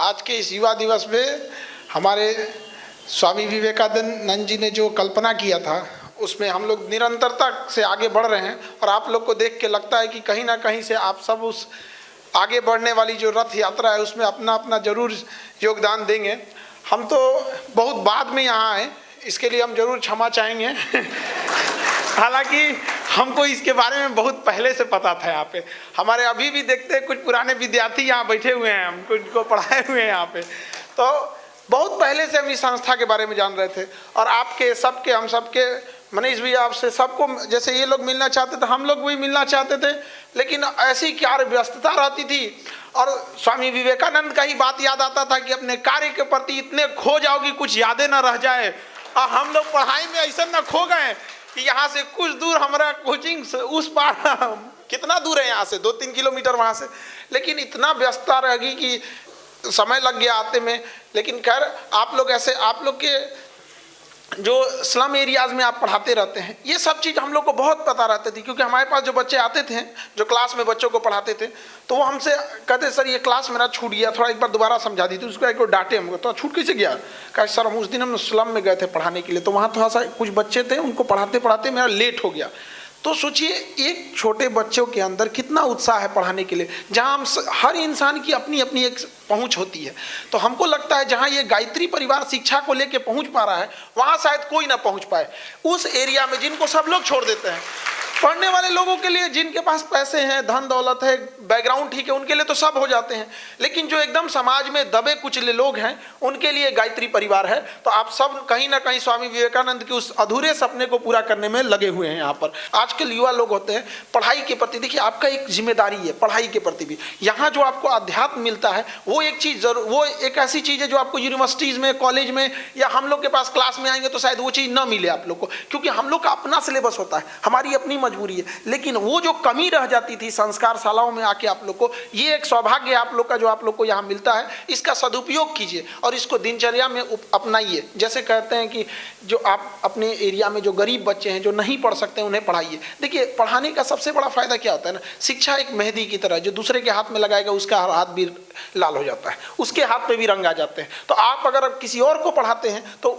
आज के इस युवा दिवस में हमारे स्वामी विवेकानंद जी ने जो कल्पना किया था उसमें हम लोग निरंतरता से आगे बढ़ रहे हैं। और आप लोग को देख के लगता है कि कहीं ना कहीं से आप सब उस आगे बढ़ने वाली जो रथ यात्रा है उसमें अपना अपना जरूर योगदान देंगे। हम तो बहुत बाद में यहाँ आए, इसके लिए हम जरूर क्षमा चाहेंगे। हालांकि हमको इसके बारे में बहुत पहले से पता था। यहाँ पे हमारे अभी भी देखते हैं कुछ पुराने विद्यार्थी यहाँ बैठे हुए हैं, हम कुछ को पढ़ाए हुए हैं यहाँ पे, तो बहुत पहले से हम इस संस्था के बारे में जान रहे थे। और आपके सबके, हम सबके, मनीष भी आपसे सबको, जैसे ये लोग मिलना चाहते थे हम लोग भी मिलना चाहते थे, लेकिन ऐसी क्या व्यस्तता रहती थी। और स्वामी विवेकानंद का ही बात याद आता था कि अपने कार्य के प्रति इतने खो जाओ कि कुछ यादें न रह जाए। और हम लोग पढ़ाई में ऐसा न खो गए कि यहाँ से कुछ दूर हमारा कोचिंग उस पार, कितना दूर है यहाँ से, 2-3 किलोमीटर वहाँ से, लेकिन इतना व्यस्तता रहेगी कि समय लग गया आते में। लेकिन खैर आप लोग ऐसे, आप लोग के जो स्लम एरियाज में आप पढ़ाते रहते हैं, ये सब चीज़ हम लोग को बहुत पता रहती थी। क्योंकि हमारे पास जो बच्चे आते थे, जो क्लास में बच्चों को पढ़ाते थे, तो वो हमसे कहते सर ये क्लास मेरा छूट गया, थोड़ा एक बार दोबारा समझा दी। तो उसको एक डांटे हमको, तो छूट कैसे गया? कहा सर हम उस दिन हम स्लम में गए थे पढ़ाने के लिए, तो वहाँ थोड़ा सा कुछ बच्चे थे, उनको पढ़ाते पढ़ाते मेरा लेट हो गया। तो सोचिए एक छोटे बच्चों के अंदर कितना उत्साह है पढ़ाने के लिए, जहाँ हम हर इंसान की अपनी अपनी एक पहुंच होती है। तो हमको लगता है जहाँ ये गायत्री परिवार शिक्षा को लेके पहुंच पा रहा है, वहाँ शायद कोई ना पहुंच पाए। उस एरिया में जिनको सब लोग छोड़ देते हैं, पढ़ने वाले लोगों के लिए, जिनके पास पैसे हैं, धन दौलत है, बैकग्राउंड ठीक है, उनके लिए तो सब हो जाते हैं। लेकिन जो एकदम समाज में दबे कुचले लोग हैं, उनके लिए गायत्री परिवार है। तो आप सब कहीं ना कहीं स्वामी विवेकानंद के उस अधूरे सपने को पूरा करने में लगे हुए हैं। यहाँ पर आजकल युवा लोग होते हैं पढ़ाई के प्रति, देखिए आपका एक जिम्मेदारी है पढ़ाई के प्रति भी। यहाँ जो आपको अध्यात्म मिलता है वो एक चीज़ जरूर, वो एक ऐसी चीज़ है जो आपको यूनिवर्सिटीज़ में, कॉलेज में, या हम लोग के पास क्लास में आएंगे तो शायद वो चीज़ ना मिले आप लोग को, क्योंकि हम लोग का अपना सिलेबस होता है, हमारी अपनी मजबूरी है। लेकिन वो जो कमी रह जाती थी संस्कार शालाओं में आके आप लोग को, ये एक सौभाग्य आप लोग का जो आप लोग को यहाँ मिलता है, इसका सदुपयोग कीजिए और इसको दिनचर्या में अपनाइए। जैसे कहते हैं कि जो आप अपने एरिया में जो गरीब बच्चे हैं, जो नहीं पढ़ सकते, उन्हें पढ़ाइए। देखिए पढ़ाने का सबसे बड़ा फायदा क्या होता है ना, शिक्षा एक मेहंदी की तरह, जो दूसरे के हाथ में लगाएगा उसका हाथ भी लाल हो जाता है, उसके हाथ पे भी रंग आ जाते हैं। तो आप अगर किसी और को पढ़ाते हैं तो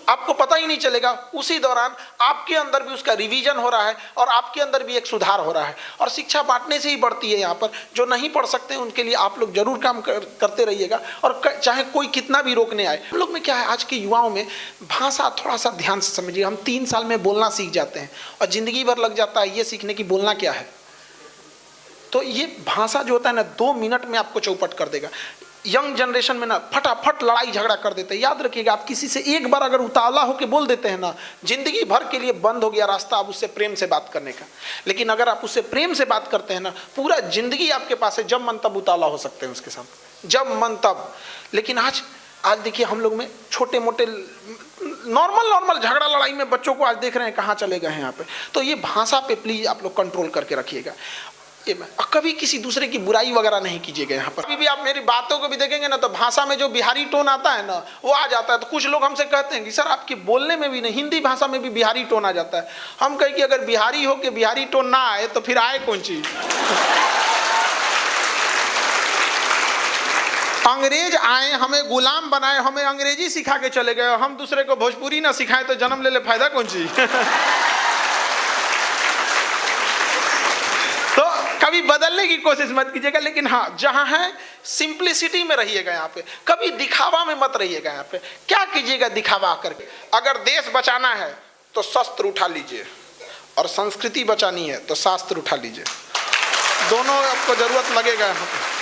आपको पता ही नहीं चलेगा, उसी दौरान आपके अंदर भी उसका रिवीजन हो रहा है और आपके अंदर भी एक सुधार हो रहा है। और शिक्षा बांटने से ही बढ़ती है। यहाँ पर जो नहीं पढ़ सकते उनके लिए आप लोग जरूर काम करते रहिएगा, और चाहे कोई कितना भी रोकने आए। हम लोग में क्या है, आज के युवाओं में भाषा थोड़ा सा ध्यान से समझिए। हम 3 साल में बोलना सीख जाते हैं और जिंदगी भर लग जाता है ये सीखने की बोलना क्या है। तो ये भाषा जो होता है ना, 2 मिनट में आपको चौपट कर देगा। यंग जनरेशन में ना फटाफट लड़ाई झगड़ा कर देते हैं। याद रखिएगा, आप किसी से एक बार अगर उतावला होकर बोल देते हैं ना, जिंदगी भर के लिए बंद हो गया रास्ता आप उससे प्रेम से बात करने का। लेकिन अगर आप उससे प्रेम से बात करते हैं ना, पूरा जिंदगी आपके पास है, जब मन तब उतावला हो सकते हैं उसके साथ, जब मन तब। लेकिन आज देखिए हम लोग में छोटे मोटे नॉर्मल झगड़ा लड़ाई में बच्चों को आज देख रहे हैं कहाँ चले गए हैं यहाँ पे। तो ये भाषा पे प्लीज आप लोग कंट्रोल करके रखिएगा। कभी किसी दूसरे की बुराई वगैरह नहीं कीजिएगा। यहाँ पर भी आप मेरी बातों को भी देखेंगे ना, तो भाषा में जो बिहारी टोन आता है ना, वो आ जाता है। तो कुछ लोग हमसे कहते हैं कि सर आपके बोलने में भी नहीं, हिंदी भाषा में भी बिहारी टोन आ जाता है। हम कहें कि अगर बिहारी हो के बिहारी टोन ना आए तो फिर आए कौन चीज। अंग्रेज आए, हमें गुलाम बनाए, हमें अंग्रेजी सिखा के चले गए, हम दूसरे को भोजपुरी ना सिखाए तो जन्म ले फायदा कौन चीज। तो कभी बदलने की कोशिश मत कीजिएगा, लेकिन हाँ जहाँ है सिंप्लिसिटी में रहिएगा। यहाँ पे कभी दिखावा में मत रहिएगा। यहाँ पे क्या कीजिएगा दिखावा करके। अगर देश बचाना है तो शस्त्र उठा लीजिए, और संस्कृति बचानी है तो शास्त्र उठा लीजिए। दोनों आपको जरूरत लगेगा। यहाँ पे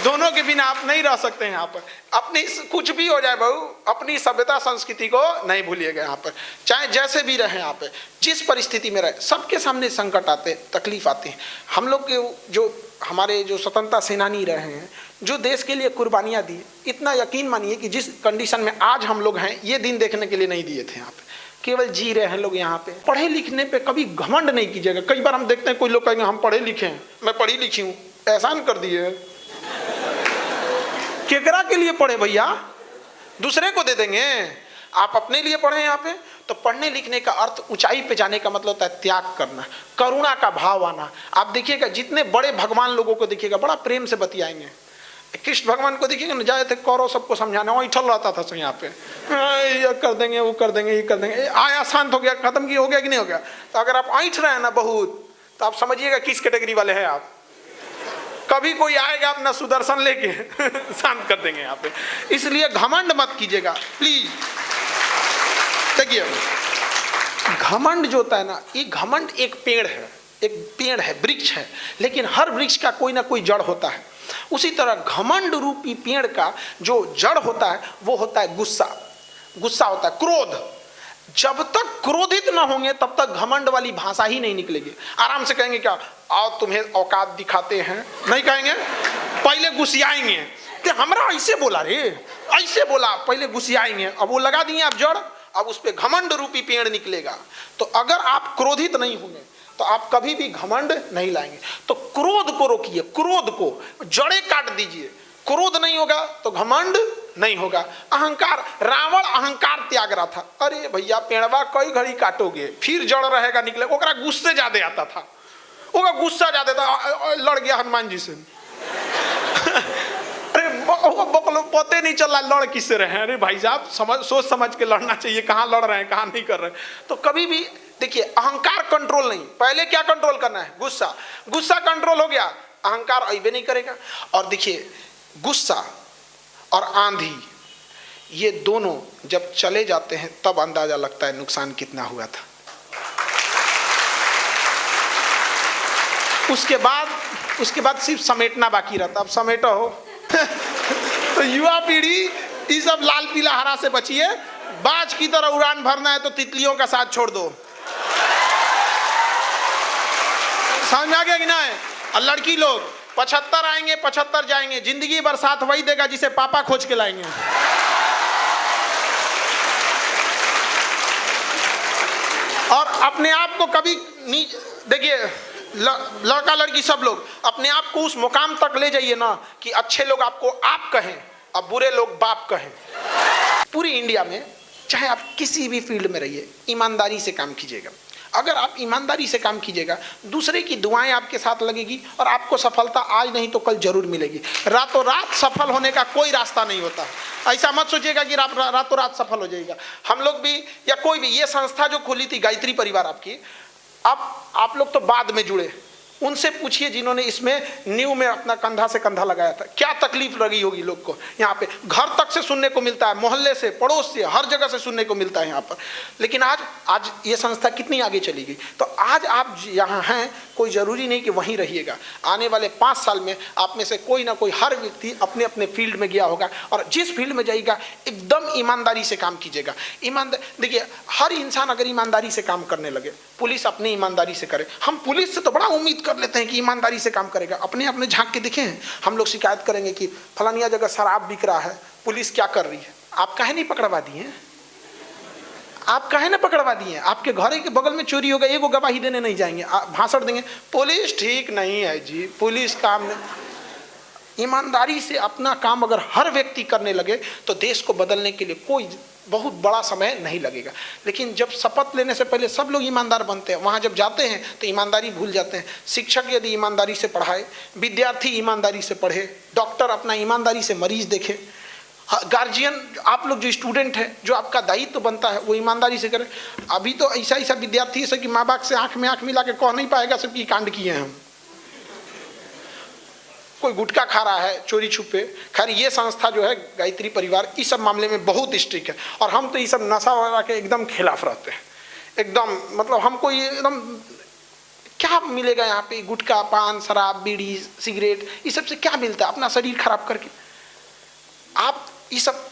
दोनों के बिना आप नहीं रह सकते हैं। यहाँ पर अपनी कुछ भी हो जाए बहू, अपनी सभ्यता संस्कृति को नहीं भूलिएगा। यहाँ पर चाहे जैसे भी रहे, यहाँ पे जिस परिस्थिति में रहे, सबके सामने संकट आते, तकलीफ आती है। हम लोग के जो हमारे जो स्वतंत्रता सेनानी रहे हैं, जो देश के लिए कुर्बानियाँ दी, इतना यकीन मानिए कि जिस कंडीशन में आज हम लोग हैं, ये दिन देखने के लिए नहीं दिए थे। यहाँ पे केवल जी रहे हैं लोग। यहाँ पे पढ़े लिखने पे कभी घमंड नहीं कीजिएगा। कई बार हम देखते हैं कोई लोग कहेंगे हम पढ़े लिखे हैं, मैं पढ़ी लिखी हूँ, एहसान कर दिए। केकरा के लिए पढ़े भैया, दूसरे को दे देंगे, आप अपने लिए पढ़े। यहाँ पे तो पढ़ने लिखने का अर्थ ऊंचाई पे जाने का मतलब होता है त्याग करना, करुणा का भाव आना। आप देखिएगा जितने बड़े भगवान लोगों को देखिएगा, बड़ा प्रेम से बतियाएंगे, कृष्ण भगवान को देखिएगा ना, जाए थे कौरव सबको समझाना, वहीं ठल रहता था यहाँ पे, ये कर देंगे, वो कर देंगे, ये कर देंगे, आया शांत हो गया, खत्म की हो गया कि नहीं हो गया। तो अगर आप ऐंठ रहे हैं ना बहुत, तो आप समझिएगा किस कैटेगरी वाले हैं आप। कभी कोई आएगा अपना सुदर्शन लेके शांत कर देंगे यहाँ पे। इसलिए घमंड मत कीजिएगा प्लीज। देखिए घमंड जो होता है ना, ये घमंड एक पेड़ है, एक पेड़ है, वृक्ष है, लेकिन हर वृक्ष का कोई ना कोई जड़ होता है। उसी तरह घमंड रूपी पेड़ का जो जड़ होता है वो होता है गुस्सा। गुस्सा होता है, क्रोध। जब तक क्रोधित ना होंगे तब तक घमंड वाली भाषा ही नहीं निकलेगी। आराम से कहेंगे क्या, आओ तुम्हें औकात दिखाते हैं, नहीं कहेंगे, पहले गुस्सियाएंगे कि हमरा ऐसे बोला रे, ऐसे बोला, पहले गुस्सियाएंगे। अब वो लगा दिए आप जड़, अब उस पर घमंड रूपी पेड़ निकलेगा। तो अगर आप क्रोधित नहीं होंगे तो आप कभी भी घमंड नहीं लाएंगे। तो क्रोध को रोकिए, क्रोध को जड़ें काट दीजिए। क्रोध नहीं होगा तो घमंड नहीं होगा। अहंकार, रावण अहंकार त्याग रहा था। अरे भैया पेड़वा कई घड़ी काटोगे, फिर जड़ रहेगा निकले। ओकरा गुस्से ज्यादा आता था, ओका गुस्सा ज्यादा था, लड़ गया हनुमान जी से। अरे बकलो पते नहीं चला लड़ किससे रहे। अरे भाई साहब सोच समझ के लड़ना चाहिए, कहाँ लड़ रहे हैं कहाँ नहीं कर रहे हैं। तो कभी भी देखिए अहंकार कंट्रोल नहीं, पहले क्या कंट्रोल करना है, गुस्सा। गुस्सा कंट्रोल हो गया, अहंकार अइबे नहीं करेगा। और देखिए गुस्सा और आंधी, ये दोनों जब चले जाते हैं तब अंदाजा लगता है नुकसान कितना हुआ था। उसके बाद सिर्फ समेटना बाकी रहता। अब समेटो हो। तो युवा पीढ़ी इस सब लाल पीला हरा से बचिए। बाज की तरह उड़ान भरना है तो तितलियों का साथ छोड़ दो। समझ में आ गया कि ना है? और लड़की लोग 75 आएंगे 75 जाएंगे, जिंदगी भर साथ वही देगा जिसे पापा खोज के लाएंगे। और अपने आप को कभी देखिए लड़का लड़की सब लोग अपने आप को उस मुकाम तक ले जाइए ना कि अच्छे लोग आपको आप कहें और बुरे लोग बाप कहें। पूरी इंडिया में चाहे आप किसी भी फील्ड में रहिए, ईमानदारी से काम कीजिएगा। अगर आप ईमानदारी से काम कीजिएगा, दूसरे की दुआएं आपके साथ लगेगी और आपको सफलता आज नहीं तो कल जरूर मिलेगी। रातों रात सफल होने का कोई रास्ता नहीं होता। ऐसा मत सोचिएगा कि रातों रात सफल हो जाएगा। हम लोग भी या कोई भी, ये संस्था जो खुली थी गायत्री परिवार आपकी, आप लोग तो बाद में जुड़े, उनसे पूछिए जिन्होंने इसमें न्यू में अपना कंधा से कंधा लगाया था, क्या तकलीफ लगी होगी लोग को। यहाँ पे घर तक से सुनने को मिलता है, मोहल्ले से, पड़ोस से, हर जगह से सुनने को मिलता है यहाँ पर। लेकिन आज ये संस्था कितनी आगे चली गई। तो आज आप यहाँ हैं, कोई ज़रूरी नहीं कि वहीं रहिएगा। आने वाले 5 साल में आप में से कोई ना कोई, हर व्यक्ति अपने अपने फील्ड में गया होगा, और जिस फील्ड में जाएगा एकदम ईमानदारी से काम कीजिएगा। देखिए हर इंसान अगर ईमानदारी से काम करने लगे, पुलिस अपनी ईमानदारी से करे। हम पुलिस से तो बड़ा उम्मीद कर लेते हैं कि ईमानदारी से काम करेगा। अपने झांक के देखें, हम लोग शिकायत करेंगे कि फलानिया जगह शराब बिक रहा है, पुलिस क्या कर रही है। आप काहे नहीं पकड़वा दिए? आप काहे ना पकड़वा दिए? आपके घर के बगल में चोरी हो गई, एगो गवाही देने नहीं जाएंगे, भाषण देंगे पुलिस ठीक नहीं है जी, पुलिस काम नहीं। ईमानदारी से अपना काम अगर हर व्यक्ति करने लगे तो देश को बदलने के लिए कोई बहुत बड़ा समय नहीं लगेगा। लेकिन जब शपथ लेने से पहले सब लोग ईमानदार बनते हैं, वहाँ जब जाते हैं तो ईमानदारी भूल जाते हैं। शिक्षक यदि ईमानदारी से पढ़ाए, विद्यार्थी ईमानदारी से पढ़े, डॉक्टर अपना ईमानदारी से मरीज देखे, गार्जियन आप लोग जो स्टूडेंट हैं, जो आपका दायित्व तो बनता है वो ईमानदारी से करें। अभी तो ऐसा विद्यार्थी है कि माँ बाप से आँख में आँख मिला के कह नहीं पाएगा सबकी कांड किए हैं हम। कोई गुटखा खा रहा है चोरी छुपे। खैर ये संस्था जो है गायत्री परिवार इस सब मामले में बहुत स्ट्रिक्ट है, और हम तो ये सब नशा वगैरह के एकदम खिलाफ रहते हैं। एकदम मतलब हमको ये एकदम क्या मिलेगा यहाँ पे, गुटखा, पान, शराब, बीड़ी, सिगरेट, ये सब से क्या मिलता है अपना शरीर खराब करके। आप ये सब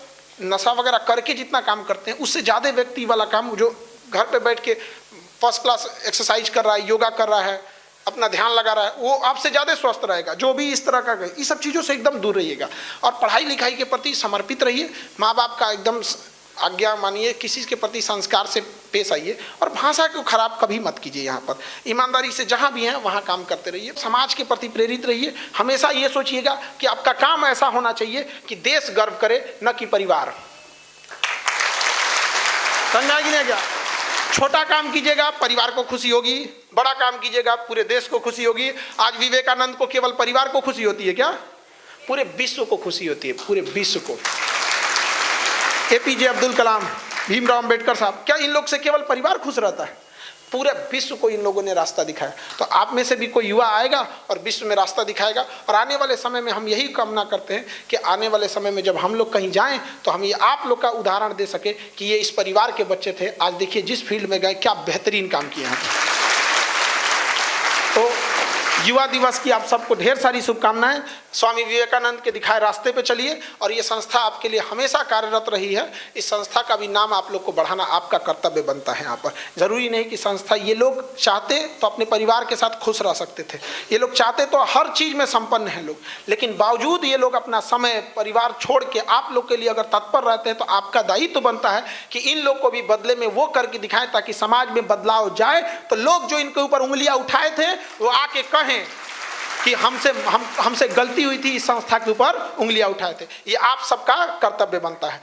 नशा वगैरह करके जितना काम करते हैं उससे ज़्यादा व्यक्ति वाला काम, जो घर पे बैठ के फर्स्ट क्लास एक्सरसाइज कर रहा है, योगा कर रहा है, अपना ध्यान लगा रहा है, वो आपसे ज़्यादा स्वस्थ रहेगा। जो भी इस तरह का, इस सब चीज़ों से एकदम दूर रहिएगा और पढ़ाई लिखाई के प्रति समर्पित रहिए। माँ बाप का एकदम आज्ञा मानिए, किसी के प्रति संस्कार से पेश आइए, और भाषा को खराब कभी मत कीजिए। यहाँ पर ईमानदारी से जहाँ भी हैं वहाँ काम करते रहिए। समाज के प्रति प्रेरित रहिए। हमेशा ये सोचिएगा कि आपका काम ऐसा होना चाहिए कि देश गर्व करे, न कि परिवार। समझा कि नहीं? क्या छोटा काम कीजिएगा परिवार को खुशी होगी, बड़ा काम कीजिएगा पूरे देश को खुशी होगी। आज विवेकानंद को केवल परिवार को खुशी होती है क्या? पूरे विश्व को खुशी होती है, पूरे विश्व को। APJ अब्दुल कलाम, भीमराव अंबेडकर साहब, क्या इन लोग से केवल परिवार खुश रहता है? पूरे विश्व को इन लोगों ने रास्ता दिखाया। तो आप में से भी कोई युवा आएगा और विश्व में रास्ता दिखाएगा। और आने वाले समय में हम यही कामना करते हैं कि आने वाले समय में जब हम लोग कहीं जाएं तो हम ये आप लोग का उदाहरण दे सके कि ये इस परिवार के बच्चे थे, आज देखिए जिस फील्ड में गए क्या बेहतरीन काम किए हैं। तो युवा दिवस की आप सबको ढेर सारी शुभकामनाएं। स्वामी विवेकानंद के दिखाए रास्ते पे चलिए और ये संस्था आपके लिए हमेशा कार्यरत रही है। इस संस्था का भी नाम आप लोग को बढ़ाना आपका कर्तव्य बनता है। यहाँ पर जरूरी नहीं कि संस्था, ये लोग चाहते तो अपने परिवार के साथ खुश रह सकते थे, ये लोग चाहते तो हर चीज़ में संपन्न हैं लोग, लेकिन बावजूद ये लोग अपना समय परिवार छोड़ के आप लोग के लिए अगर तत्पर रहते हैं तो आपका दायित्व तो बनता है कि इन लोग को भी बदले में वो करके दिखाएं ताकि समाज में बदलाव जाए। तो लोग जो इनके ऊपर उंगलियां उठाए थे वो आके कहें कि हमसे गलती हुई थी, इस संस्था के ऊपर उंगलियां उठाए थे। ये आप सबका कर्तव्य बनता है।